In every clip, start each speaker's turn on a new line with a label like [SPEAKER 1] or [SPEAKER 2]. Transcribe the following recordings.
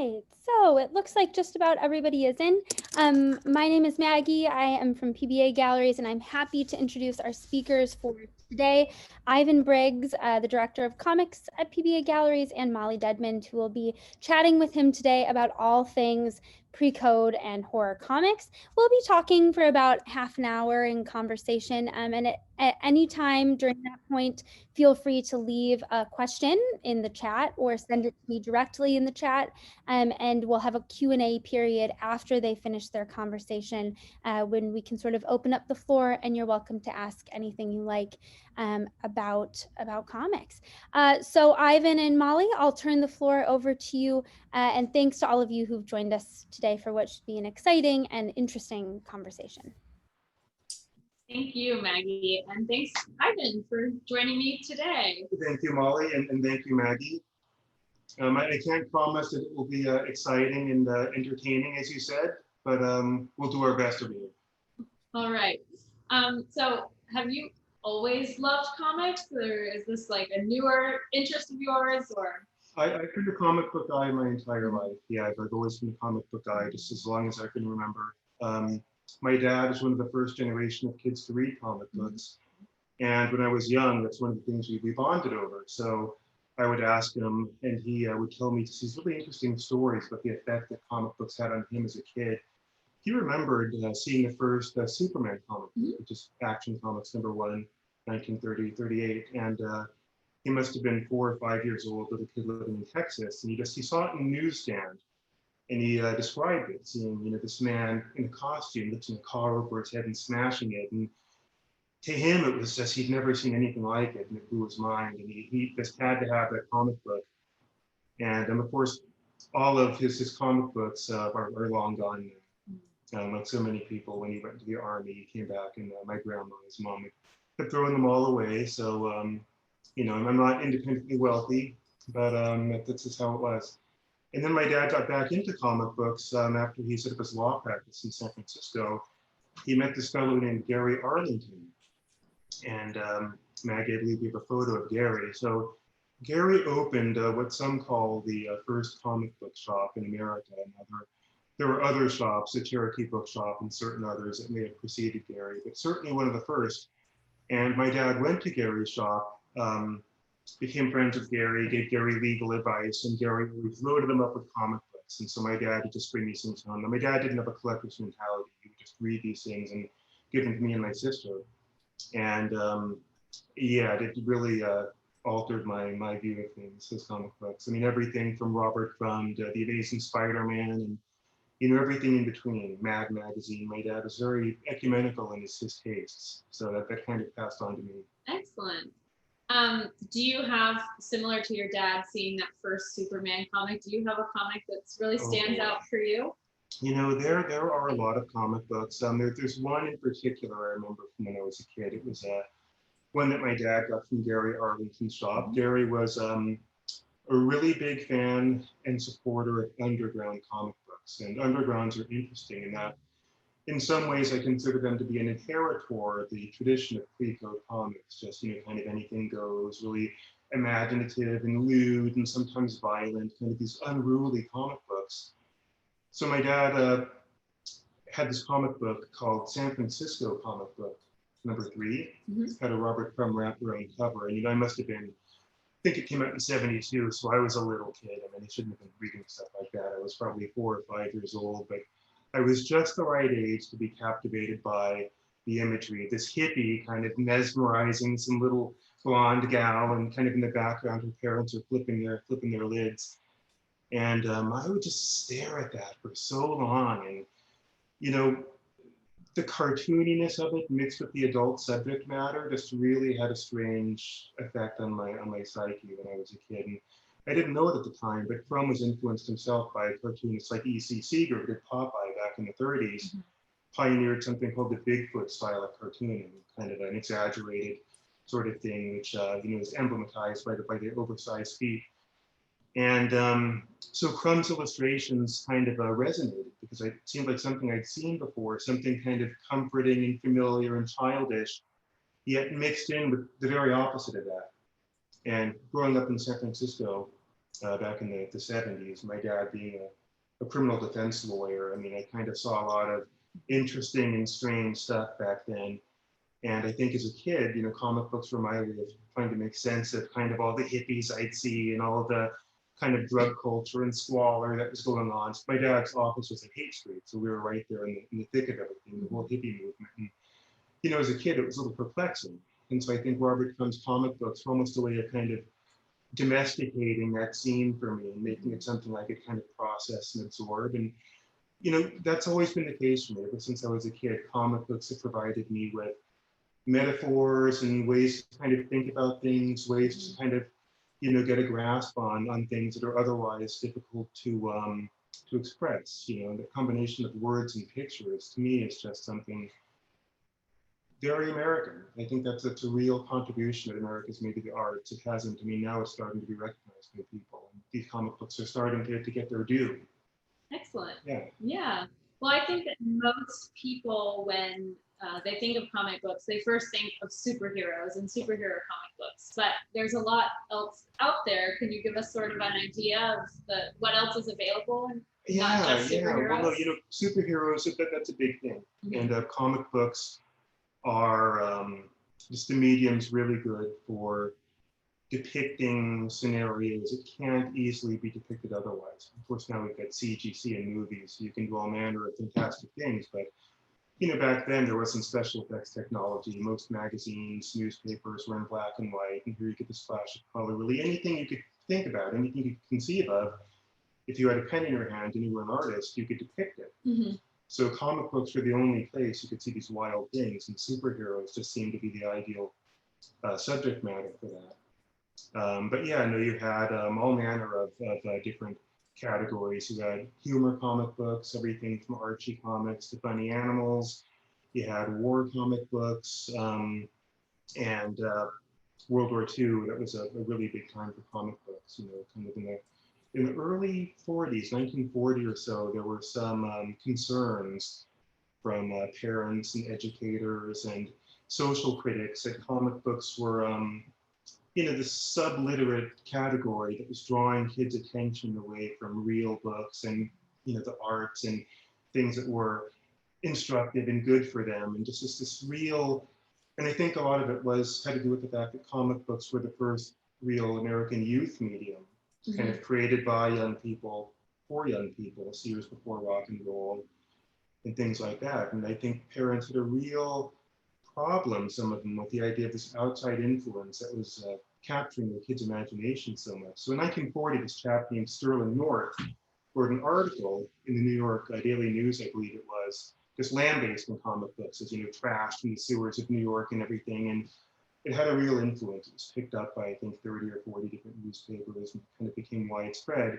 [SPEAKER 1] right, so it looks like just about everybody is in. My name is Maggie. I am from PBA Galleries, and I'm happy to introduce our speakers for today. Ivan Briggs, the Director of Comics at PBA Galleries, and Molly Dedmond, who will be chatting with him today about all things pre-code and horror comics. We'll be talking for about half an hour in conversation, and at any time during that point, feel free to leave a question in the chat or send it to me directly in the chat, and we'll have a Q&A period after they finish their conversation when we can sort of open up the floor, and you're welcome to ask anything you like about comics. So Ivan and Molly, I'll turn the floor over to you, and thanks to all of you who've joined us today for what should be an exciting and interesting conversation.
[SPEAKER 2] Thank you, Maggie, and thanks, Ivan, for joining me today.
[SPEAKER 3] Thank you, Molly, and thank you, Maggie. I can't promise that it will be exciting and entertaining, as you said, but we'll do our best to be.
[SPEAKER 2] All right. So have you always loved comics, or is this like a newer interest of yours, or?
[SPEAKER 3] I've been a comic book guy my entire life. Yeah, I've always been a comic book guy, just as long as I can remember. My dad is one of the first generation of kids to read comic books. And when I was young, that's one of the things we bonded over. So I would ask him, and he would tell me these really interesting stories about the effect that comic books had on him as a kid. He remembered seeing the first Superman comic, which is Action Comics #1, 1938. And he must have been 4 or 5 years old, little kid living in Texas. And he saw it in a newsstand. And he described it, seeing, this man in a costume lifting a car over his head and smashing it. And to him, it was just, he'd never seen anything like it, and it blew his mind. And he just had to have that comic book. And of course, all of his comic books are long gone now. Like so many people, when he went to the army, he came back, and my grandma, his mom, had thrown them all away. So, I'm not independently wealthy, but that's just how it was. And then my dad got back into comic books after he set up his law practice in San Francisco. He met this fellow named Gary Arlington. And Maggie, I believe you have a photo of Gary. So Gary opened what some call the first comic book shop in America. And there were other shops, the Cherokee Bookshop and certain others that may have preceded Gary, but certainly one of the first. And my dad went to Gary's shop, became friends with Gary, gave Gary legal advice, and Gary loaded him up with comic books. And so my dad would just bring these things home. Now, my dad didn't have a collector's mentality. He would just read these things and give them to me and my sister. And it really altered my view of things, his comic books. I mean, everything from Robert Crumb to The Amazing Spider-Man, and everything in between. Mad Magazine. My dad was very ecumenical in his tastes, so that kind of passed on to me.
[SPEAKER 2] Excellent. Do you have, similar to your dad seeing that first Superman comic, do you have a comic that really stands out for you?
[SPEAKER 3] There are a lot of comic books. There's one in particular I remember from when I was a kid. It was one that my dad got from Gary Arlington's shop. Gary was a really big fan and supporter of underground comic books. And undergrounds are interesting in that, in some ways, I consider them to be an inheritor of the tradition of pre-code comics. Just, kind of anything goes, really imaginative and lewd and sometimes violent, kind of these unruly comic books. So my dad had this comic book called San Francisco Comic Book #3. It's got a Robert Crumb wraparound cover, and I must have been, I think it came out in '72, so I was a little kid. I mean, I shouldn't have been reading stuff like that. I was probably 4 or 5 years old, but I was just the right age to be captivated by the imagery. This hippie kind of mesmerizing some little blonde gal, and kind of in the background, her parents are flipping their lids. And I would just stare at that for so long. And, the cartooniness of it mixed with the adult subject matter just really had a strange effect on my psyche when I was a kid. And I didn't know it at the time, but Crumb was influenced himself by cartoonists like E.C. Seeger, who did Popeye back in the '30s, pioneered something called the Bigfoot style of cartooning, kind of an exaggerated sort of thing, which is emblematized by the oversized feet. And so Crumb's illustrations kind of resonated, because it seemed like something I'd seen before, something kind of comforting and familiar and childish, yet mixed in with the very opposite of that. And growing up in San Francisco, back in the 70s. My dad being a criminal defense lawyer, I mean, I kind of saw a lot of interesting and strange stuff back then. And I think as a kid, you know, comic books were my way of trying to make sense of kind of all the hippies I'd see and all of the kind of drug culture and squalor that was going on. So my dad's office was in Haight Street, so we were right there in the thick of everything, the whole hippie movement. And, you know, as a kid, it was a little perplexing. And so I think Robert Klump's comic books were almost a way of kind of domesticating that scene for me and making it something I could kind of process and absorb. And, you know, that's always been the case for me ever since I was a kid. Comic books have provided me with metaphors and ways to kind of think about things, ways to kind of, you know, get a grasp on things that are otherwise difficult to express. You know, the combination of words and pictures to me is just something very American. I think that's a real contribution that America's made to the arts. It hasn't. I mean, now it's starting to be recognized by people. And these comic books are starting to get their due.
[SPEAKER 2] Excellent.
[SPEAKER 3] Yeah.
[SPEAKER 2] Yeah. Well, I think that most people, when they think of comic books, they first think of superheroes and superhero comic books. But there's a lot else out there. Can you give us sort of an idea of what else is available?
[SPEAKER 3] Yeah,
[SPEAKER 2] not just
[SPEAKER 3] yeah. Well, no,
[SPEAKER 2] superheroes?
[SPEAKER 3] you know, superheroes, that's a big thing.
[SPEAKER 2] Mhm.
[SPEAKER 3] And comic books are just the medium's really good for depicting scenarios that can't easily be depicted otherwise. Of course, now we've got CGC in movies, so you can do all manner of fantastic things, but you know, back then there wasn't special effects technology. Most magazines, newspapers were in black and white, and here you get this flash of color. Really, anything you could think about, anything you could conceive of, if you had a pen in your hand and you were an artist, you could depict it.
[SPEAKER 2] Mm-hmm.
[SPEAKER 3] So comic books were the only place you could see these wild things, and superheroes just seemed to be the ideal subject matter for that. But yeah, no, you had all manner of different categories. You had humor comic books, everything from Archie comics to funny animals. You had war comic books, and World War II. That was a really big time for comic books. You know, kind of in the early 40s, 1940 or so, there were some concerns from parents and educators and social critics that comic books were, you know, this subliterate category that was drawing kids' attention away from real books and, you know, the arts and things that were instructive and good for them. And just this real, and I think a lot of it had to do with the fact that comic books were the first real American youth medium, kind of created by young people for young people, years before rock and roll and things like that. And I think parents had a real problem, some of them, with the idea of this outside influence that was capturing the kids' imagination so much. So in 1940, this chap named Sterling North wrote an article in the New York Daily News, I believe it was, just lambasting comic books as, you know, trashed in the sewers of New York and everything. And it had a real influence. It was picked up by, I think, 30 or 40 different newspapers and kind of became widespread.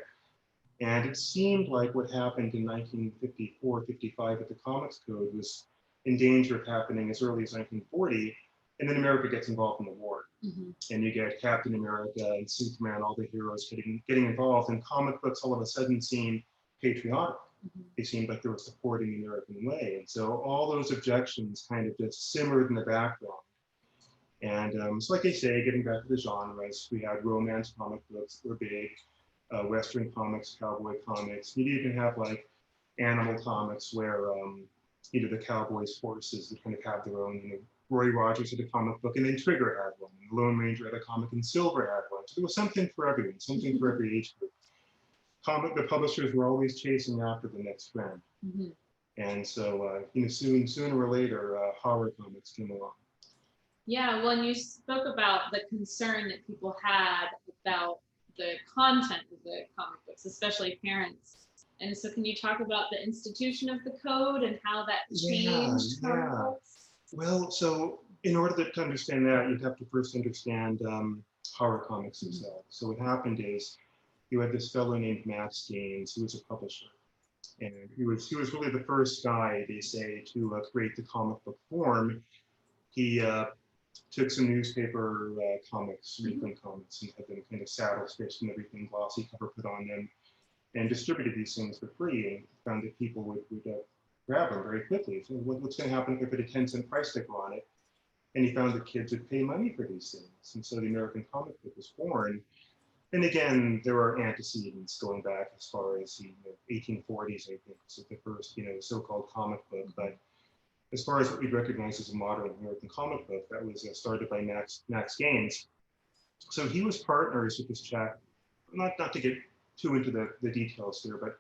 [SPEAKER 3] And it seemed like what happened in 1954, 55 with the Comics Code was in danger of happening as early as 1940. And then America gets involved in the war. And you get Captain America and Superman, all the heroes getting involved. And comic books all of a sudden seem patriotic. They seemed like they were supporting the American way. And so all those objections kind of just simmered in the background. And so like I say, getting back to the genres, we had romance comic books that were big, Western comics, cowboy comics. You'd even have like animal comics where, you know, the cowboys' horses would kind of have their own, you know, Roy Rogers had a comic book, and then Trigger had one, and the Lone Ranger had a comic, and Silver had one. So there was something for everyone, something for every age group. The publishers were always chasing after the next trend. And so, you know, sooner or later, horror comics came along.
[SPEAKER 2] Yeah, well, and you spoke about the concern that people had about the content of the comic books, especially parents. And so can you talk about the institution of the code and how that changed comic books?
[SPEAKER 3] Well, so in order to understand that, you'd have to first understand horror comics themselves. So what happened is you had this fellow named Matt Staines, who was a publisher. And he was really the first guy, they say, to create the comic book form. He took some newspaper comics, frequent comics, and had them kind of saddle stitched and everything, glossy cover put on them, and distributed these things for free, and found that people would grab them very quickly. So what's going to happen if I put a 10-cent price sticker on it? And he found that kids would pay money for these things. And so the American comic book was born. And again, there are antecedents going back as far as the 1840s, I think, so the first, so-called comic book. But as far as what we recognize as a modern American comic book, that was started by Max Gaines. So he was partners with this chap, not to get too into the details here, but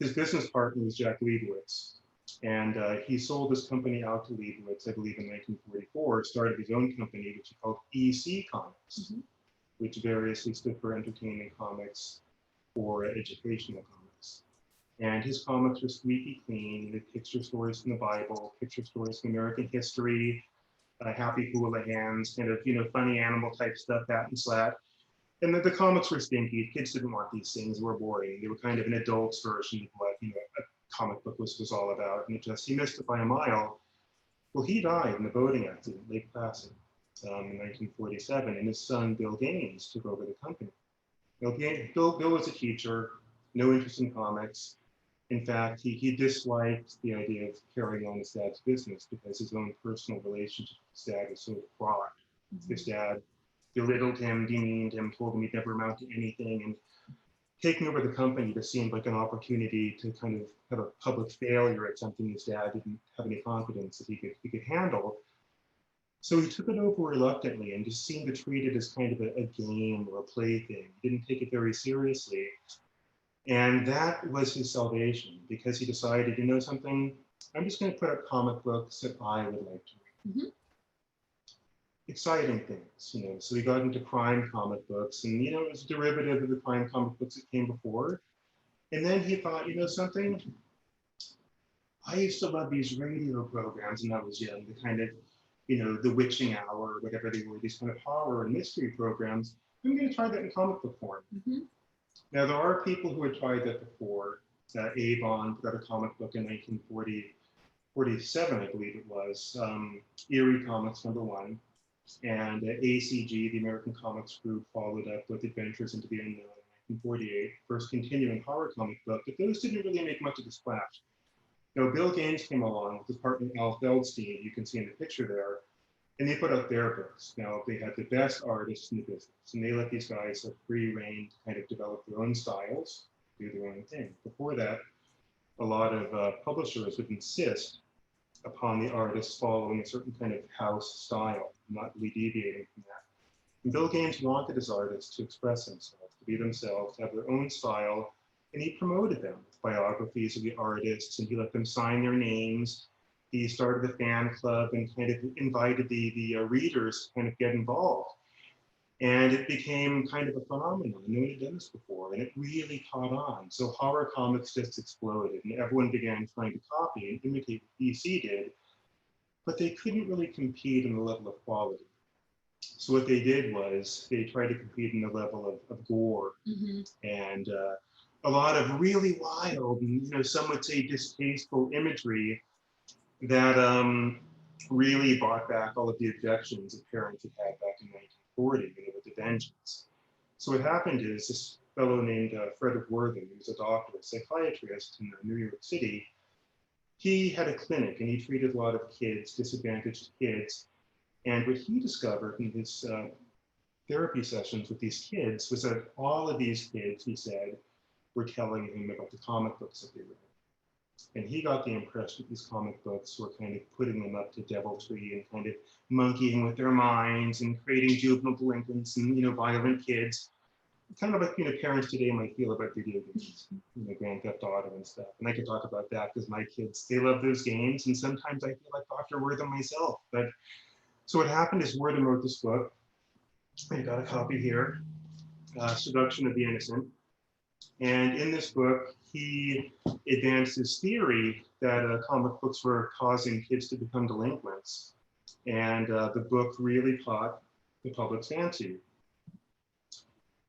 [SPEAKER 3] his business partner was Jack Leibowitz. And he sold his company out to Leibowitz, I believe, in 1944, started his own company, which he called EC Comics, which variously stood for Entertainment Comics or Educational Comics. And his comics were squeaky clean, with picture stories from the Bible, picture stories from American history, Happy Houlihan's, kind of, funny animal type stuff, that and slat. And the comics were stinky. Kids didn't want these things. They were boring. They were kind of an adult's version of what, a comic book was all about. And he missed it by a mile. Well, he died in a boating accident, Lake Placid, in 1947, and his son, Bill Gaines, took over the company. Bill was a teacher, no interest in comics. In fact, he disliked the idea of carrying on his dad's business because his own personal relationship with his dad was so fraught. His dad belittled him, demeaned him, told him he'd never amount to anything, and taking over the company just seemed like an opportunity to kind of have a public failure at something his dad didn't have any confidence that he could handle. So he took it over reluctantly and just seemed to treat it as kind of a game or a plaything. He didn't take it very seriously. And that was his salvation, because he decided, something, I'm just going to put up comic books that I would like to read. Exciting things, So he got into crime comic books, and it was derivative of the crime comic books that came before. And then he thought, something, I used to love these radio programs when I was young, the kind of, the witching hour, whatever they were, these kind of horror and mystery programs. I'm going to try that in comic book form. Now, there are people who had tried that before. Avon got a comic book in 1947, I believe it was, Eerie Comics #1. And ACG, the American Comics Group, followed up with Adventures into the Unknown in 1948, first continuing horror comic book, but those didn't really make much of a splash. Now, Bill Gaines came along with his partner Al Feldstein, you can see in the picture there, and they put out their books. Now, they had the best artists in the business, and they let these guys have free rein to kind of develop their own styles, do their own thing. Before that, a lot of publishers would insist upon the artists following a certain kind of house style, not really deviating from that. And Bill Gaines wanted his artists to express themselves, to be themselves, to have their own style, and he promoted them with biographies of the artists, and he let them sign their names. He started a fan club and kind of invited the readers to kind of get involved. And it became kind of a phenomenon. No one had done this before, and it really caught on. So horror comics just exploded, and everyone began trying to copy and imitate what DC did, but they couldn't really compete in the level of quality. So what they did was they tried to compete in the level of gore and a lot of really wild, and some would say distasteful imagery that really brought back all of the objections that parents had had back in 1940, with the vengeance. So what happened is this fellow named Frederick Worthing, who was a doctor, a psychiatrist in New York City, he had a clinic and he treated a lot of kids, disadvantaged kids. And what he discovered in his therapy sessions with these kids was that all of these kids, he said, were telling him about the comic books that they read. And he got the impression that these comic books were kind of putting them up to deviltry and kind of monkeying with their minds and creating juvenile delinquents and, violent kids. Kind of like, parents today might feel about video games, Grand Theft Auto and stuff. And I could talk about that because my kids, they love those games. And sometimes I feel like Dr. Wortham myself. But so what happened is Wortham wrote this book. I got a copy here, Seduction of the Innocent. And in this book, he advanced his theory that comic books were causing kids to become delinquents. And the book really caught the public's fancy.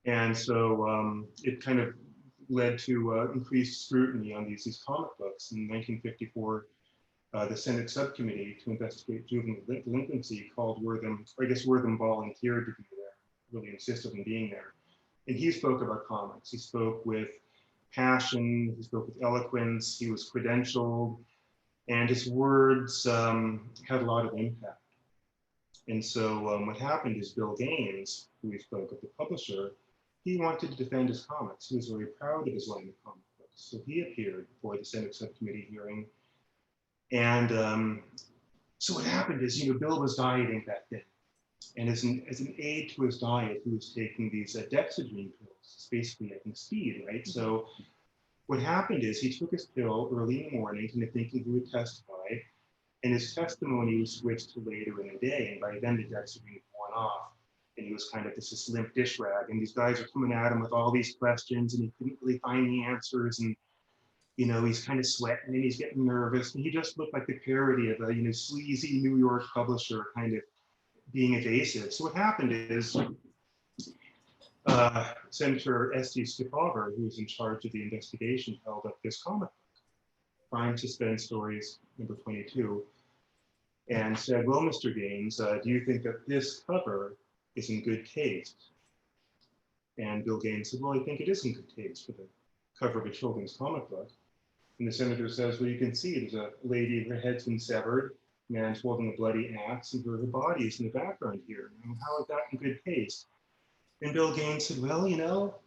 [SPEAKER 3] And so it kind of led to increased scrutiny on these comic books. In 1954, the Senate subcommittee to investigate juvenile delinquency called Wortham, I guess Wortham volunteered to be there, really insisted on being there. And he spoke about comics. He spoke with passion, he spoke with eloquence, he was credentialed, and his words had a lot of impact. And so what happened is Bill Gaines, who we spoke of, the publisher, he wanted to defend his comics. He was very proud of his line of comic books. So he appeared before the Senate subcommittee hearing. And so what happened is, Bill was dieting back then. And as an aid to his diet, he was taking these dexedrine pills. It's basically, I think, speed, right? So what happened is he took his pill early in the morning, kind of thinking he would testify. And his testimony was switched to later in the day. And by then, the dexedrine had worn off. And he was kind of this limp dish rag. And these guys are coming at him with all these questions, and he couldn't really find the answers. And he's kind of sweating and he's getting nervous. And he just looked like the parody of a, sleazy New York publisher kind of being evasive. So what happened is Senator S.T. Skiphover, who was in charge of the investigation, held up this comic book, Crime Suspense Stories, number 22, and said, well, Mr. Gaines, do you think that this cover is in good taste? And Bill Gaines said, well, I think it is in good taste for the cover of a children's comic book. And the senator says, well, you can see there's a lady, her head's been severed, man's holding a bloody axe, and her body is in the background here. How is that in good taste? And Bill Gaines said, well,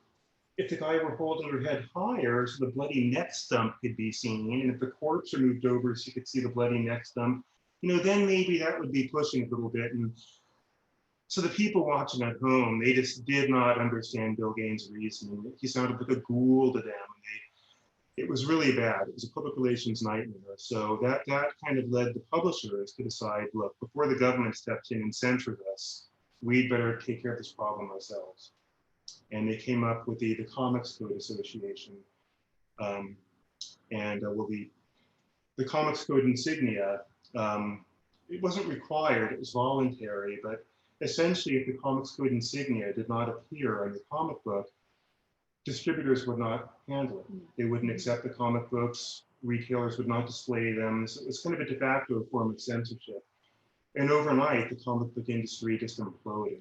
[SPEAKER 3] if the guy were holding her head higher so the bloody neck stump could be seen, and if the corpse were moved over so you could see the bloody neck stump, then maybe that would be pushing a little bit. And so the people watching at home, they just did not understand Bill Gaines' reasoning. He sounded like a ghoul to them. It was really bad. It was a public relations nightmare. So that kind of led the publishers to decide, look, before the government steps in and censors us, we'd better take care of this problem ourselves. And they came up with the Comics Code Association. The Comics Code insignia, it wasn't required, it was voluntary, but essentially if the Comics Code insignia did not appear on the comic book, distributors would not handle it. They wouldn't accept the comic books, retailers would not display them. So it was kind of a de facto form of censorship. And overnight, the comic book industry just imploded.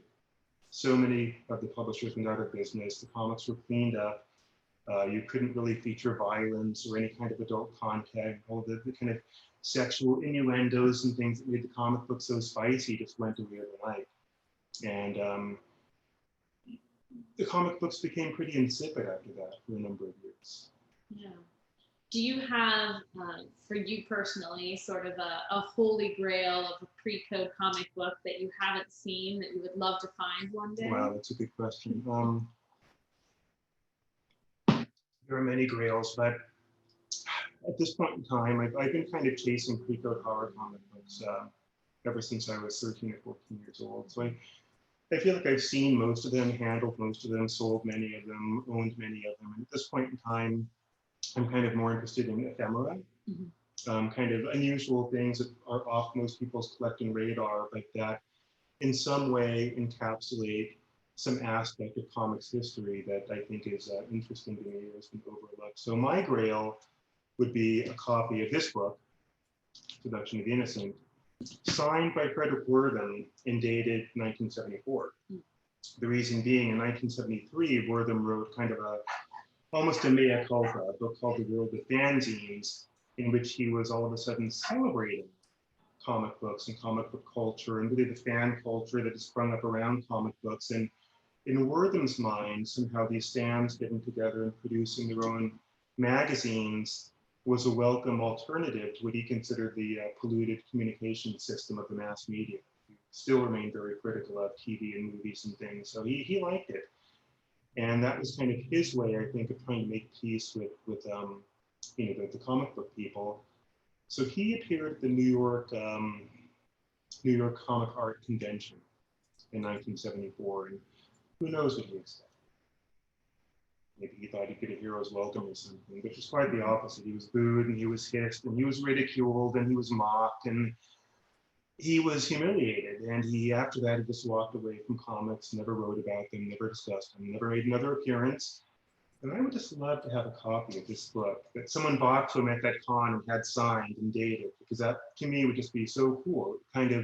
[SPEAKER 3] So many of the publishers went out of business, the comics were cleaned up. You couldn't really feature violence or any kind of adult content. All the kind of sexual innuendos and things that made the comic book so spicy just went away overnight. And the comic books became pretty insipid after that for a number of years.
[SPEAKER 2] Yeah. Do you have, for you personally, sort of a holy grail of a pre-code comic book that you haven't seen that you would love to find one day?
[SPEAKER 3] Wow, that's a good question. There are many grails, but at this point in time, I've been kind of chasing pre-code horror comic books ever since I was 13 or 14 years old. So I feel like I've seen most of them, handled most of them, sold many of them, owned many of them. And at this point in time, I'm kind of more interested in ephemera, kind of unusual things that are off most people's collecting radar, but that in some way encapsulate some aspect of comics history that I think is interesting to me or has been overlooked. So my grail would be a copy of this book, Seduction of the Innocent, signed by Frederick Wortham and dated 1974. The reason being, in 1973, Wortham wrote kind of almost a mea culpa, a book called The World of Fanzines, in which he was all of a sudden celebrating comic books and comic book culture and really the fan culture that has sprung up around comic books. And in Wortham's mind, somehow these fans getting together and producing their own magazines was a welcome alternative to what he considered the polluted communication system of the mass media. He still remained very critical of TV and movies and things, so he liked it. And that was kind of his way, I think, of trying to make peace with the comic book people. So he appeared at the New York Comic Art Convention in 1974, and who knows what he expected. Maybe he thought he'd get a hero's welcome or something, which was quite the opposite. He was booed and he was hissed and he was ridiculed and he was mocked and he was humiliated. And he, after that, he just walked away from comics, never wrote about them, never discussed them, never made another appearance. And I would just love to have a copy of this book that someone bought to him at that con and had signed and dated, because that to me would just be so cool. It kind of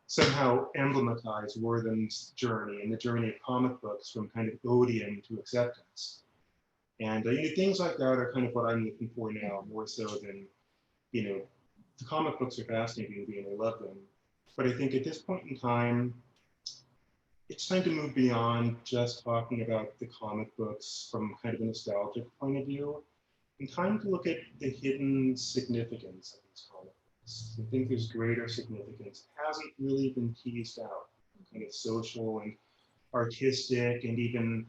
[SPEAKER 3] somehow emblematize Wortham's journey and the journey of comic books from kind of odium to acceptance. And things like that are kind of what I'm looking for now, more so than, the comic books are fascinating to me and I love them. But I think at this point in time, it's time to move beyond just talking about the comic books from kind of a nostalgic point of view, and time to look at the hidden significance of these comic books. I think there's greater significance. It hasn't really been teased out, kind of social and artistic and even,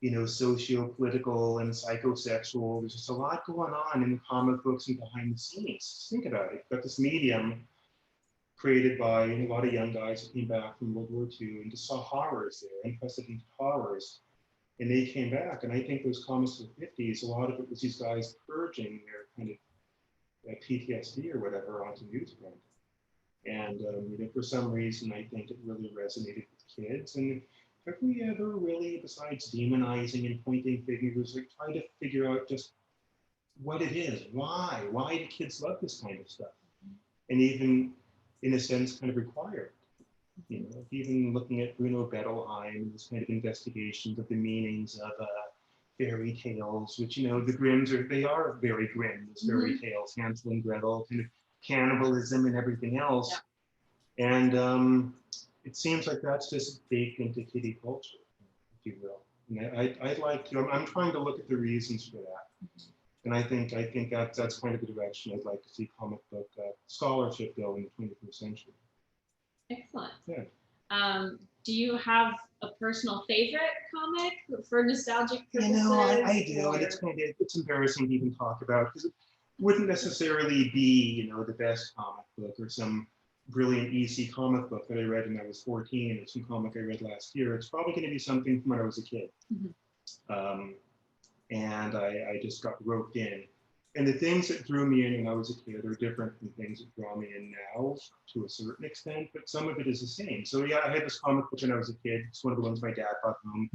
[SPEAKER 3] you know, socio-political and psychosexual. There's just a lot going on in the comic books and behind the scenes. Just think about it. You've got this medium created by a lot of young guys who came back from World War II and just saw horrors there, unprecedented horrors. And they came back. And I think those comics of the 50s, a lot of it was these guys purging their kind of PTSD or whatever onto newsprint. And you know, for some reason, I think it really resonated with kids. And have we ever really, besides demonizing and pointing fingers, like try to figure out just what it is? Why? Why do kids love this kind of stuff? And even, in a sense, kind of required. You know, even looking at Bruno Bettelheim and this kind of investigations of the meanings of fairy tales, which, you know, the Grimms they are very grim, those fairy tales, Hansel and Gretel, kind of cannibalism and everything else. Yeah. And it seems like that's just baked into kiddie culture, if you will. And I'd like to, I'm trying to look at the reasons for that. And I think that's kind of the direction I'd like to see comic book scholarship go in the 21st century.
[SPEAKER 2] Excellent.
[SPEAKER 3] Yeah.
[SPEAKER 2] Do you have a personal favorite comic for nostalgic purposes?
[SPEAKER 3] You know, I do, and it's embarrassing to even talk about because it wouldn't necessarily be, you know, the best comic book or some brilliant EC comic book that I read when I was 14 or some comic I read last year. It's probably going to be something from when I was a kid. And I just got roped in. And the things that drew me in when I was a kid are different from things that draw me in now to a certain extent, but some of it is the same. So yeah, I had this comic book when I was a kid. It's one of the ones my dad brought home.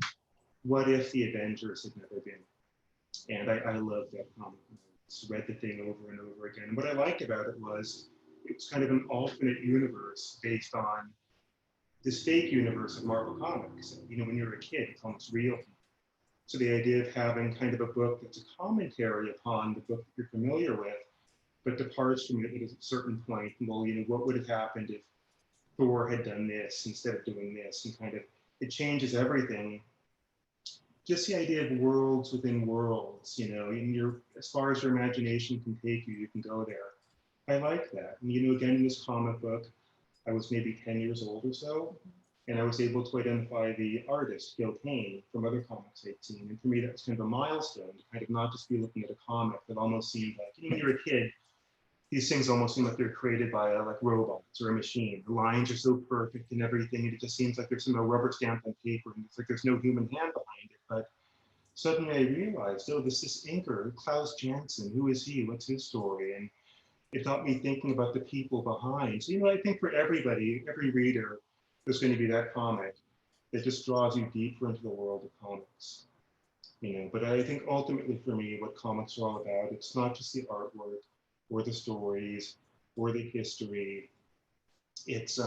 [SPEAKER 3] What if the Avengers had never been? And I loved that comic. I just read the thing over and over again. And what I liked about it was kind of an alternate universe based on this fake universe of Marvel Comics. You know, when you're a kid, it's almost real. So the idea of having kind of a book that's a commentary upon the book that you're familiar with, but departs from it at a certain point. Well, you know, what would have happened if Thor had done this instead of doing this? And kind of, it changes everything. Just the idea of worlds within worlds, you know, as far as your imagination can take you, you can go there. I like that. And, you know, again, in this comic book, I was maybe 10 years old or so. And I was able to identify the artist, Gil Kane, from other comics I'd seen. And for me, that was kind of a milestone to kind of not just be looking at a comic that almost seemed like, you know, when you're a kid, these things almost seem like they're created by like robots or a machine. The lines are so perfect and everything, and it just seems like there's some rubber stamp on paper, and it's like there's no human hand behind it. But suddenly I realized, oh, this inker, Klaus Janson, who is he? What's his story? And it got me thinking about the people behind. So, you know, I think for everybody, every reader, there's going to be that comic that just draws you deeper into the world of comics. You know, but I think ultimately for me, what comics are all about, it's not just the artwork or the stories or the history. It's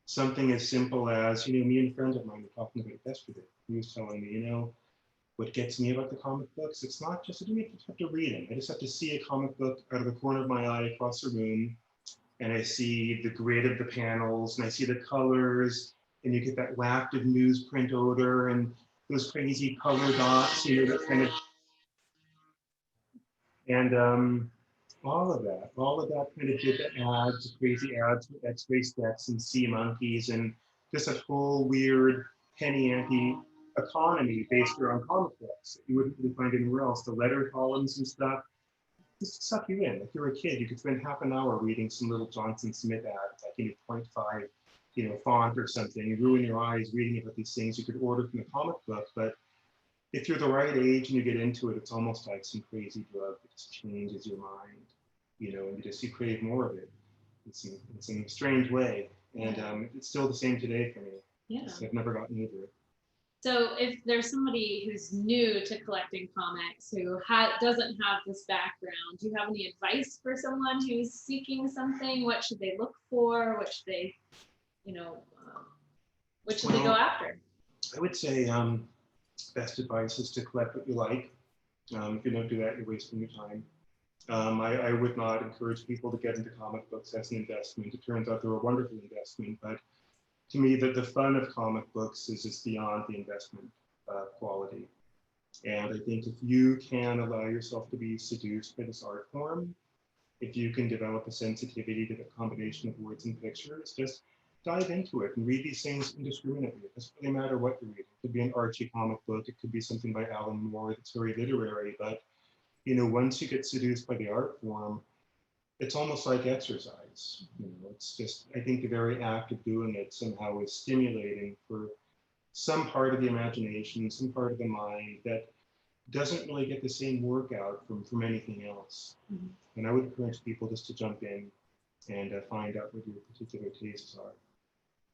[SPEAKER 3] something as simple as, you know, me and a friend of mine were talking about it yesterday. He was telling me, you know, what gets me about the comic books, it's not just, I don't even have to read them. I just have to see a comic book out of the corner of my eye across the room, and I see the grid of the panels, and I see the colors, and you get that wafted newsprint odor, and those crazy color dots, you know, that kind of, and all of that kind of did the ads, crazy ads for X-ray specs and sea monkeys, and just a whole weird penny ante economy based around comic books that you wouldn't really find anywhere else. The letter columns and stuff, just to suck you in. If you're a kid, you could spend half an hour reading some little Johnson Smith ad, like, you know, 0.5, you know, font or something. You ruin your eyes reading about these things you could order from a comic book. But if you're the right age and you get into it, it's almost like some crazy drug that just changes your mind, you know, and you crave more of it. It's in a strange way. And it's still the same today for me.
[SPEAKER 2] Yeah.
[SPEAKER 3] I've never gotten over it.
[SPEAKER 2] So if there's somebody who's new to collecting comics who doesn't have this background, do you have any advice for someone who's seeking something? What should they look for? What should they, you know, what should they go after?
[SPEAKER 3] I would say best advice is to collect what you like. If you don't do that, you're wasting your time. I would not encourage people to get into comic books as an investment. It turns out they're a wonderful investment, but to me, that the fun of comic books is just beyond the investment quality. And I think if you can allow yourself to be seduced by this art form, if you can develop a sensitivity to the combination of words and pictures, just dive into it and read these things indiscriminately. It doesn't really matter what you're reading. It could be an Archie comic book. It could be something by Alan Moore that's very literary. But, you know, once you get seduced by the art form, it's almost like exercise. You know, it's just, I think the very act of doing it somehow is stimulating for some part of the imagination, some part of the mind that doesn't really get the same workout from anything else. Mm-hmm. And I would encourage people just to jump in and find out what your particular tastes are.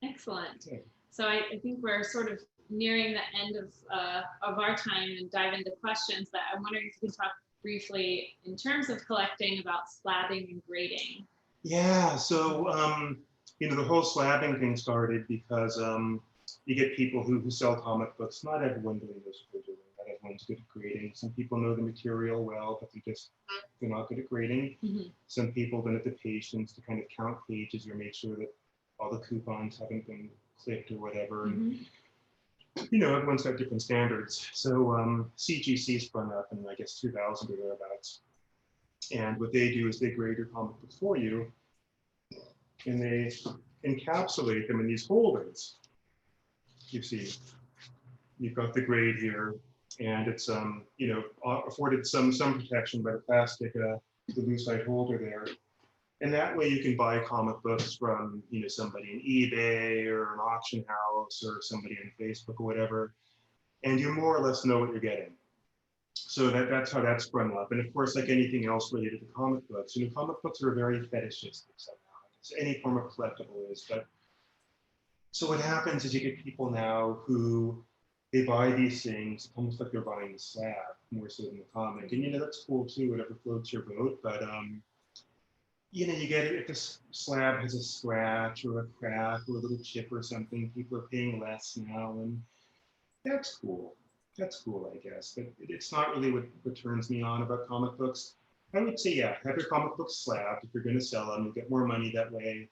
[SPEAKER 2] Excellent. Okay. So I think we're sort of nearing the end of our time and dive into questions, but I'm wondering if you can talk briefly in terms of collecting about slabbing and grading.
[SPEAKER 3] Yeah, so you know, the whole slabbing thing started because you get people who sell comic books. Not everyone really knows what they're doing. Not everyone's good at grading. Some people know the material well, but they're not good at grading. Mm-hmm. Some people don't have the patience to kind of count pages or make sure that all the coupons haven't been clipped or whatever. Mm-hmm. And, you know, everyone's got different standards. So CGC sprung up in, I guess, 2000 or thereabouts. And what they do is they grade your comic books for you, and they encapsulate them in these holders. You see, you've got the grade here, and it's you know, afforded some protection by the plastic, the lucite holder there. And that way you can buy comic books from, you know, somebody in eBay or an auction house or somebody on Facebook or whatever, and you more or less know what you're getting. So that's how that sprung up. And of course, like anything else related to comic books, you know, comic books are very fetishistic somehow. It's any form of collectible is. But so what happens is you get people now who they buy these things almost like they're buying a slab more so than the comic. And you know, that's cool too, whatever floats your boat. But you know, you get it if this slab has a scratch or a crack or a little chip or something, people are paying less now, and that's cool. That's cool, I guess, but it's not really what turns me on about comic books. I would say, yeah, have your comic books slabbed. If you're going to sell them, you'll get more money that way.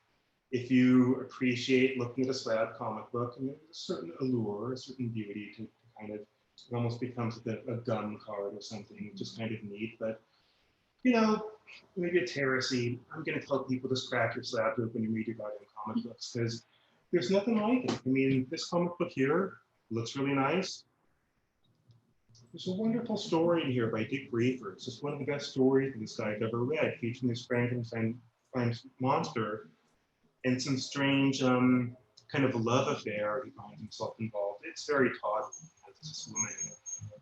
[SPEAKER 3] If you appreciate looking at a slab comic book, and there's a certain allure, a certain beauty to kind of, it almost becomes a gum card or something, which is kind of neat. But, you know, maybe a heresy. I'm going to tell people to crack your slab open and read your goddamn comic books, because there's nothing like it. I mean, this comic book here looks really nice. There's a wonderful story in here by Dick Briefer. It's just one of the best stories this guy I've ever read, featuring this Frankenstein monster and some strange kind of love affair he finds himself involved. It's very taut. This woman,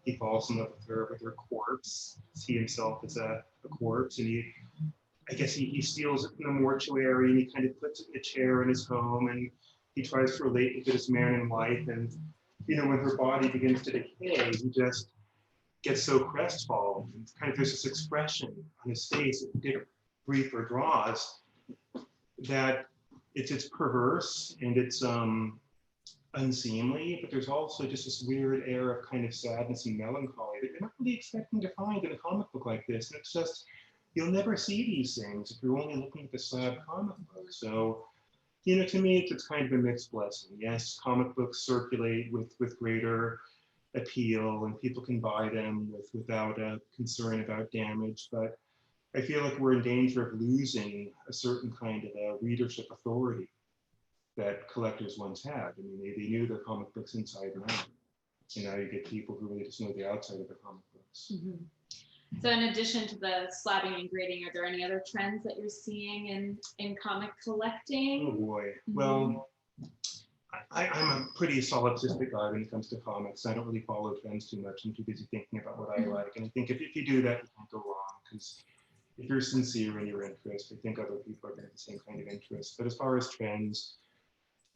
[SPEAKER 3] he falls in love with her corpse. He himself is a corpse, and I guess he steals it from the mortuary, and he kind of puts it in a chair in his home, and he tries to relate to this man and wife. And you know, when her body begins to decay, he just gets so crestfallen. And kind of there's this expression on his face that Dick Briefer draws that it's perverse and it's unseemly, but there's also just this weird air of kind of sadness and melancholy that you're not really expecting to find in a comic book like this. And it's just, you'll never see these things if you're only looking at the slab comic book. So, you know, to me, it's kind of a mixed blessing. Yes, comic books circulate with greater appeal, and people can buy them without a concern about damage. But I feel like we're in danger of losing a certain kind of a readership authority that collectors once had. I mean, they knew their comic books inside and out. And now you get people who really just know the outside of their comic books.
[SPEAKER 2] Mm-hmm. So in addition to the slabbing and grading, are there any other trends that you're seeing in comic collecting?
[SPEAKER 3] Oh boy. Mm-hmm. Well, I'm a pretty solipsistic guy when it comes to comics. I don't really follow trends too much. I'm too busy thinking about what I like. And I think if you do that, you can't go wrong, because if you're sincere in your interest, I think other people are going to have the same kind of interest. But as far as trends,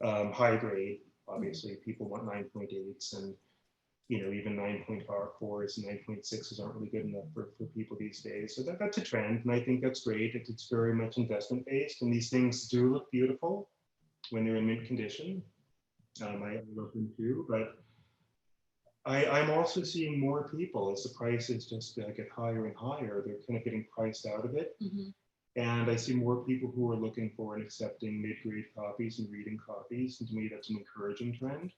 [SPEAKER 3] high grade, obviously, people want 9.8s, and you know, even 9.4s and 9.6s aren't really good enough for people these days. So that's a trend, and I think that's great. It's very much investment based, and these things do look beautiful when they're in mint condition. I love them too, but I'm also seeing more people as the prices just get higher and higher. They're kind of getting priced out of it. Mm-hmm. And I see more people who are looking for and accepting mid-grade copies and reading copies. And to me, that's an encouraging trend.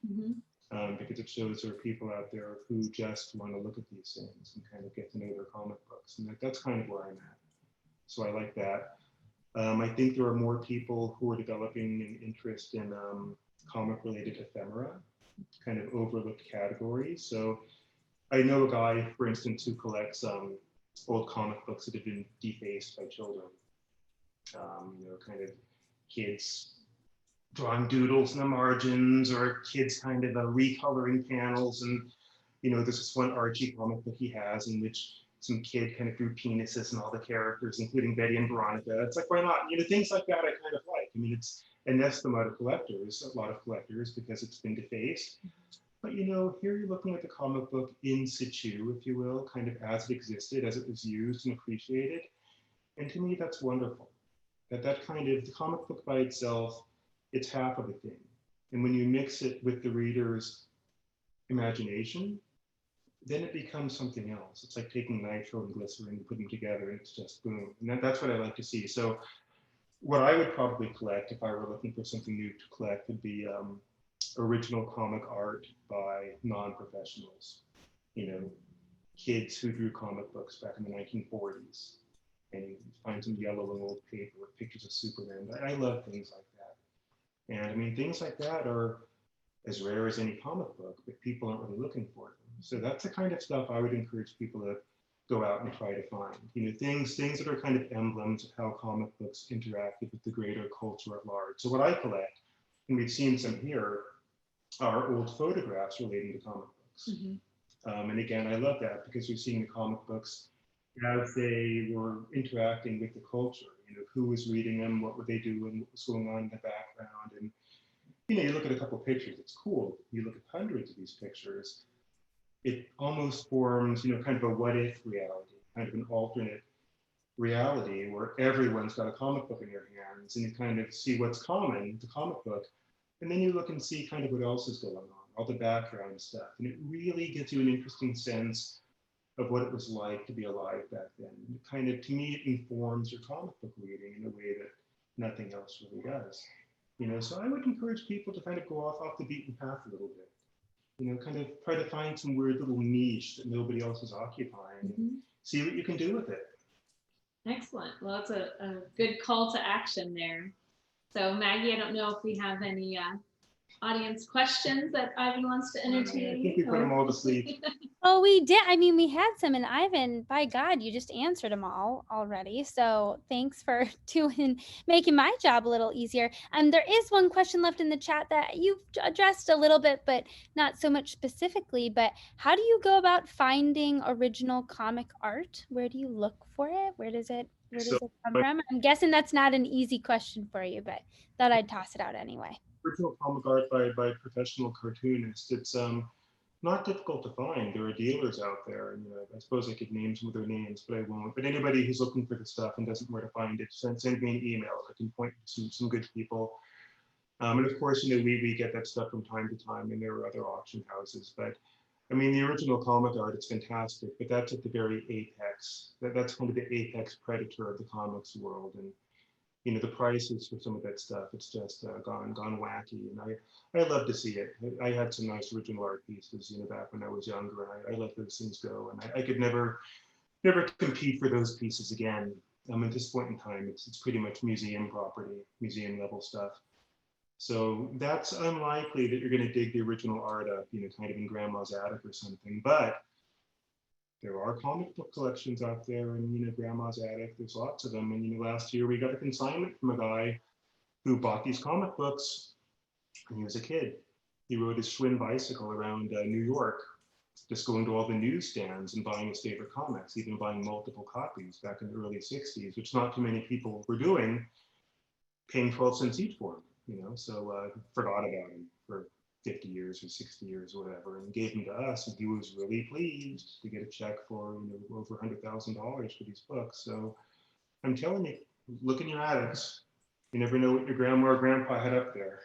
[SPEAKER 3] Because it shows there are people out there who just want to look at these things and kind of get to know their comic books. And that's kind of where I'm at. So I like that. I think there are more people who are developing an interest in comic-related ephemera, kind of overlooked categories. So I know a guy, for instance, who collects old comic books that have been defaced by children. Kind of kids drawing doodles in the margins, or kids kind of recoloring panels. And there's this one Archie comic book he has in which some kid kind of drew penises and all the characters, including Betty and Veronica. It's like, why not? Things like that I kind of like. It's anathema to collectors, a lot of collectors, because it's been defaced. But here you're looking at the comic book in situ, if you will, kind of as it existed, as it was used and appreciated. And to me, that's wonderful. That kind of, the comic book by itself, it's half of the thing. And when you mix it with the reader's imagination, then it becomes something else. It's like taking nitro and glycerin and putting them together, and it's just boom. And that's what I like to see. So what I would probably collect if I were looking for something new to collect would be original comic art by non-professionals. Kids who drew comic books back in the 1940s. And you find some yellow and old paper with pictures of Superman. I love things like that. And things like that are as rare as any comic book, but people aren't really looking for them. So that's the kind of stuff I would encourage people to go out and try to find. Things that are kind of emblems of how comic books interacted with the greater culture at large. So what I collect, and we've seen some here, are old photographs relating to comic books. And again, I love that because you're seeing the comic books as they were interacting with the culture. Who was reading them, what were they doing, what was going on in the background. And you look at a couple pictures, it's cool. You look at hundreds of these pictures, it almost forms, kind of a what if reality, kind of an alternate reality where everyone's got a comic book in their hands, and you kind of see what's common, the comic book, and then you look and see kind of what else is going on, all the background stuff. And it really gives you an interesting sense of what it was like to be alive back then. And kind of, to me, it informs your comic book reading in a way that nothing else really does. So I would encourage people to kind of go off the beaten path a little bit. Kind of try to find some weird little niche that nobody else is occupying, and see what you can do with it.
[SPEAKER 2] Excellent. Well, that's a good call to action there. So Maggie, I don't know if we have any audience questions that Ivan wants to entertain.
[SPEAKER 3] I think we put them all to sleep.
[SPEAKER 1] Oh, we did. We had some, and Ivan, by God, you just answered them all already. So thanks for making my job a little easier. There is one question left in the chat that you've addressed a little bit, but not so much specifically. But how do you go about finding original comic art? Where do you look for it? Where does it come from? I'm guessing that's not an easy question for you, but thought I'd toss it out anyway.
[SPEAKER 3] Original comic art by professional cartoonists. It's not difficult to find. There are dealers out there, and I suppose I could name some of their names, but I won't. But anybody who's looking for the stuff and doesn't know where to find it, send me an email. I can point to some good people. And of course, we get that stuff from time to time, and there are other auction houses. But the original comic art, it's fantastic, but that's at the very apex. That's kind of the apex predator of the comics world. And the prices for some of that stuff, it's just gone wacky. And I love to see it. I had some nice original art pieces, back when I was younger, and I let those things go. And I could never compete for those pieces again. At this point in time, it's pretty much museum property, museum level stuff. So that's unlikely that you're going to dig the original art up, kind of in grandma's attic or something. But there are comic book collections out there in grandma's attic. There's lots of them. And last year we got a consignment from a guy who bought these comic books when he was a kid. He rode his Schwinn bicycle around New York, just going to all the newsstands and buying his favorite comics, even buying multiple copies back in the early 60s, which not too many people were doing, paying 12 cents each for them. So forgot about him for 50 years or 60 years or whatever, and gave them to us, and he was really pleased to get a check for over $100,000 for these books. So I'm telling you, look in your attics. You never know what your grandma or grandpa had up there.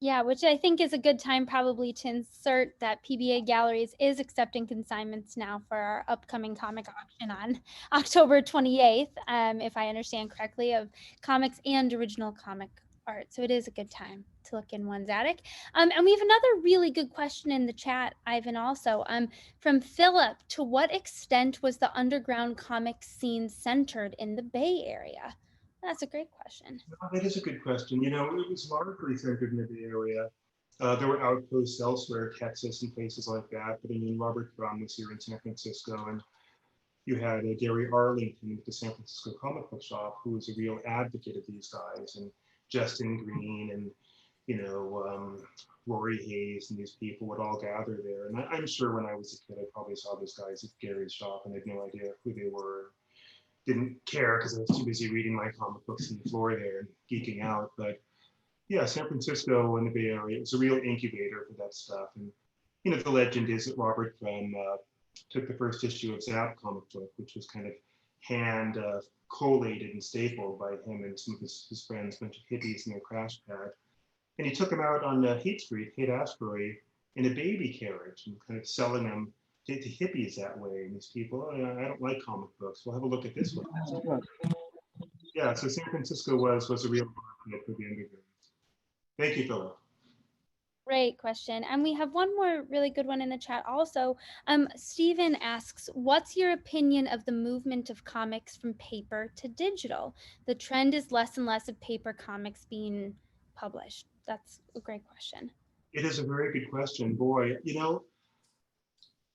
[SPEAKER 1] Yeah, which I think is a good time probably to insert that PBA Galleries is accepting consignments now for our upcoming comic auction on October 28th, if I understand correctly, of comics and original comic art. So it is a good time to look in one's attic. And we have another really good question in the chat, Ivan, also from Philip. To what extent was the underground comic scene centered in the Bay Area? That's a great question.
[SPEAKER 3] No, that is a good question. You know, it was largely centered in the Bay Area. There were outposts elsewhere, Texas and places like that. But I mean, Robert Crumb was here in San Francisco, and you had Gary Arlington with the San Francisco Comic Book Shop, who was a real advocate of these guys, and Justin Green and Rory Hayes and these people would all gather there. And I'm sure when I was a kid, I probably saw those guys at Gary's shop and I had no idea who they were. Didn't care because I was too busy reading my comic books on the floor there and geeking out. But yeah, San Francisco and the Bay Area, it was a real incubator for that stuff. And you know, the legend is that Robert Crumb took the first issue of Zap comic book, which was kind of hand collated and stapled by him and some of his friends, a bunch of hippies in their crash pad. And he took them out on Haight Street, Haight-Ashbury, in a baby carriage and kind of selling them to hippies that way. And these people, oh, I don't like comic books. We'll have a look at this one. Yeah, so San Francisco was a real market for the underground. Thank you, Philip.
[SPEAKER 1] Great question. And we have one more really good one in the chat also. Stephen asks, what's your opinion of the movement of comics from paper to digital? The trend is less and less of paper comics being published. That's a great question.
[SPEAKER 3] It is a very good question. Boy, you know,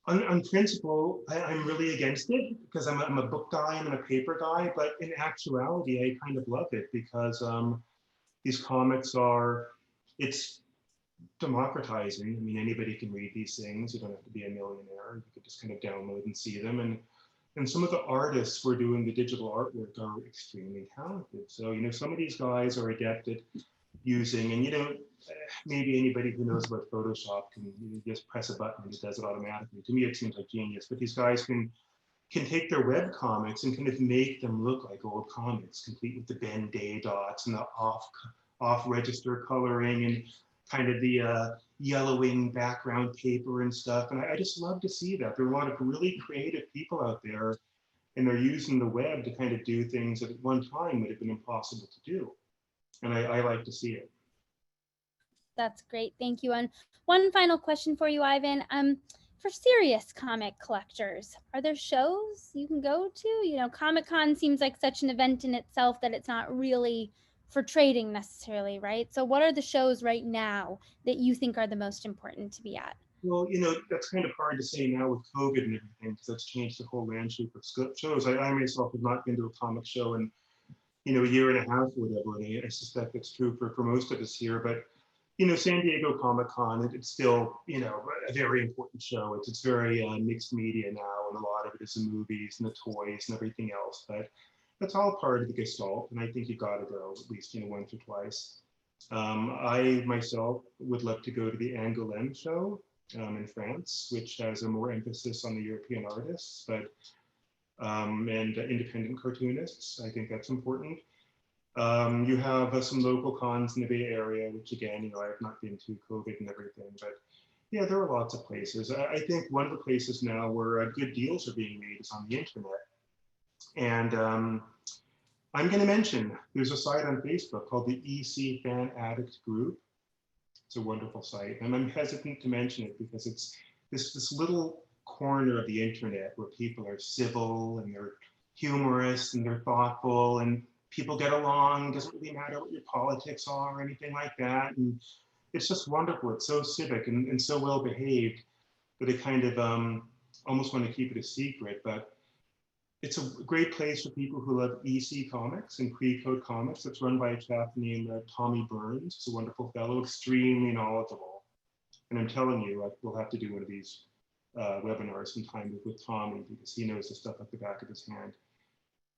[SPEAKER 3] on principle, I'm really against it because I'm a book guy and I'm a paper guy, but in actuality, I kind of love it because these comics are, it's democratizing. I mean, anybody can read these things. You don't have to be a millionaire. You can just kind of download and see them. And some of the artists who are doing the digital artwork are extremely talented. So, you know, some of these guys are adept at using, and you know, maybe anybody who knows about Photoshop can just press a button and it does it automatically. To me, it seems like genius, but these guys can take their web comics and kind of make them look like old comics, complete with the Ben Day dots and the off register coloring and kind of the yellowing background paper and stuff. And I just love to see that. There are a lot of really creative people out there, and they're using the web to kind of do things that at one time would have been impossible to do. And I like to see it.
[SPEAKER 1] That's great. Thank you. And one final question for you, Ivan. For serious comic collectors, are there shows you can go to? You know, Comic-Con seems like such an event in itself that it's not really for trading necessarily, right? So what are the shows right now that you think are the most important to be at?
[SPEAKER 3] Well, you know, that's kind of hard to say now with COVID and everything, because that's changed the whole landscape of shows. I myself have not been to a comic show in, you know, a year and a half or whatever. And I suspect that's true for most of us here. But you know, San Diego Comic-Con, it's still, you know, a very important show. It's very mixed media now, and a lot of it is the movies and the toys and everything else. But that's all part of the gestalt, and I think you got to go at least, you know, once or twice. I myself would love to go to the Angoulême show in France, which has a more emphasis on the European artists, but and independent cartoonists. I think that's important. You have some local cons in the Bay Area, which again, you know, I have not been to COVID and everything, but yeah, there are lots of places. I think one of the places now where good deals are being made is on the internet. And I'm going to mention, there's a site on Facebook called the EC Fan Addict Group. It's a wonderful site. And I'm hesitant to mention it because it's this little corner of the internet where people are civil and they're humorous and they're thoughtful and people get along. It doesn't really matter what your politics are or anything like that. And it's just wonderful. It's so civic and so well behaved that I kind of almost want to keep it a secret. But it's a great place for people who love EC comics and pre-code comics. It's run by a chap named Tommy Burns. He's a wonderful fellow, extremely knowledgeable. And I'm telling you, we'll have to do one of these webinars sometime with Tommy because he knows the stuff at the back of his hand.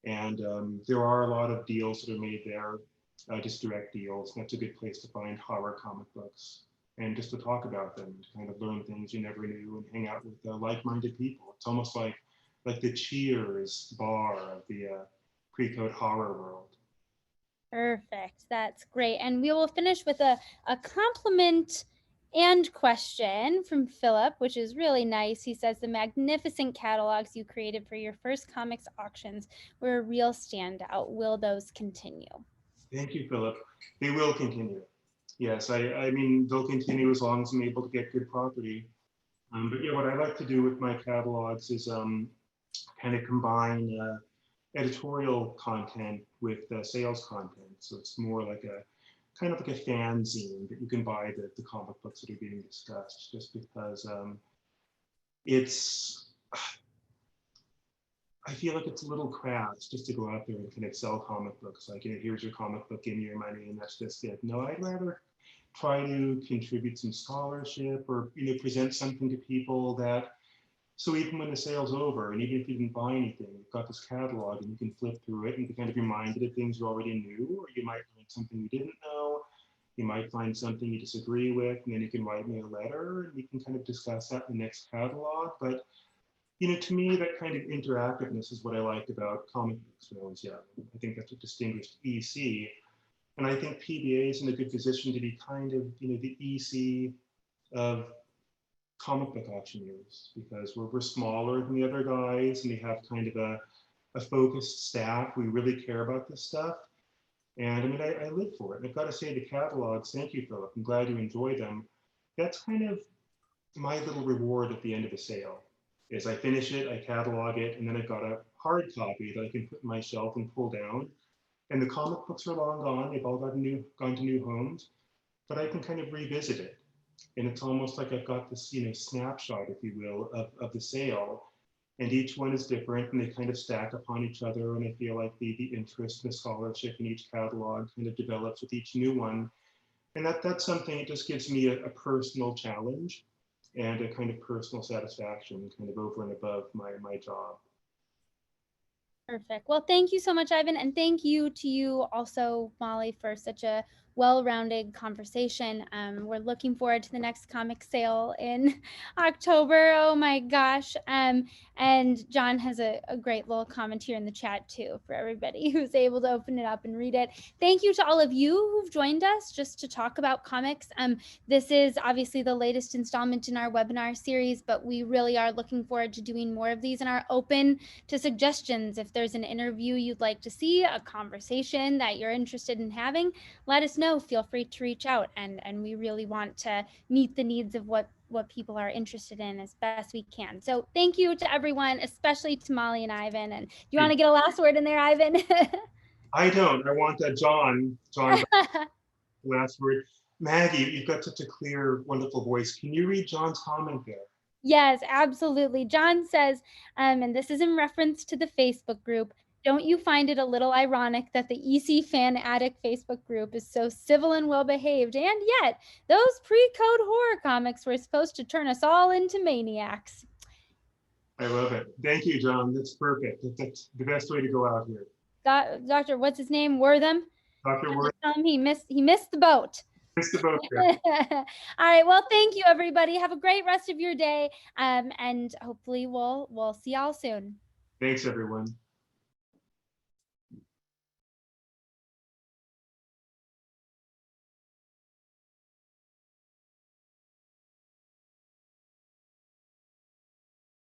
[SPEAKER 3] And there are a lot of deals that are made there, just direct deals. That's a good place to find horror comic books and just to talk about them, to kind of learn things you never knew and hang out with like-minded people. It's almost like the Cheers bar of the pre-code horror world.
[SPEAKER 1] Perfect. That's great. And we will finish with a compliment and question from Philip, which is really nice. He says the magnificent catalogs you created for your first comics auctions were a real standout. Will those continue?
[SPEAKER 3] Thank you, Philip. They will continue. Yes, I mean, they'll continue as long as I'm able to get good property. But yeah, what I like to do with my catalogs is kind of combine editorial content with sales content. So it's more like a kind of like a fanzine that you can buy the comic books that are being discussed, just because it's, I feel like it's a little crass just to go out there and kind of sell comic books. Like, you know, here's your comic book, give me your money, and that's just it. No, I'd rather try to contribute some scholarship or, you know, present something to people that, so even when the sale's over, and even if you didn't buy anything, you've got this catalog and you can flip through it and be kind of reminded of things you already knew, or you might learn something you didn't know. You might find something you disagree with, and then you can write me a letter and we can kind of discuss that in the next catalog. But, you know, to me, that kind of interactiveness is what I liked about comic books when I was young. I think that's what distinguished EC. And I think PBA is in a good position to be kind of, you know, the EC of comic book auctioneers, because we're smaller than the other guys and we have kind of a focused staff. We really care about this stuff. And I mean, I live for it. And I've got to say, the catalogs, thank you, Philip. I'm glad you enjoy them. That's kind of my little reward at the end of a sale. Is I finish it, I catalog it, and then I've got a hard copy that I can put in my shelf and pull down. And the comic books are long gone. They've all gone to new homes, but I can kind of revisit it. And it's almost like I've got this, you know, snapshot, if you will, of the sale. And each one is different and they kind of stack upon each other. And I feel like the interest and the scholarship in each catalog kind of develops with each new one. And that's something, it just gives me a personal challenge and a kind of personal satisfaction, kind of over and above my job.
[SPEAKER 1] Perfect. Well, thank you so much, Ivan. And thank you to you also, Molly, for such a well-rounded conversation. We're looking forward to the next comic sale in October. Oh my gosh. And John has a great little comment here in the chat too for everybody who's able to open it up and read it. Thank you to all of you who've joined us just to talk about comics. This is obviously the latest installment in our webinar series, but we really are looking forward to doing more of these and are open to suggestions. If there's an interview you'd like to see, a conversation that you're interested in having, let us know. Feel free to reach out, and we really want to meet the needs of what people are interested in as best we can. So thank you to everyone, especially to Molly and Ivan. And do you want to get a last word in there, Ivan?
[SPEAKER 3] I don't. I want John, last word. Maggie, you've got such a clear, wonderful voice. Can you read John's comment there?
[SPEAKER 1] Yes, absolutely. John says, and this is in reference to the Facebook group, don't you find it a little ironic that the EC Fan Addict Facebook group is so civil and well-behaved, and yet those pre-code horror comics were supposed to turn us all into maniacs?
[SPEAKER 3] I love it. Thank you, John. That's perfect. That's the best way to go out here.
[SPEAKER 1] Dr. What's his name? Wortham?
[SPEAKER 3] Dr. Wortham.
[SPEAKER 1] He missed the boat.
[SPEAKER 3] Missed the boat there.
[SPEAKER 1] All right. Well, thank you, everybody. Have a great rest of your day. And hopefully we'll see y'all soon.
[SPEAKER 3] Thanks, everyone.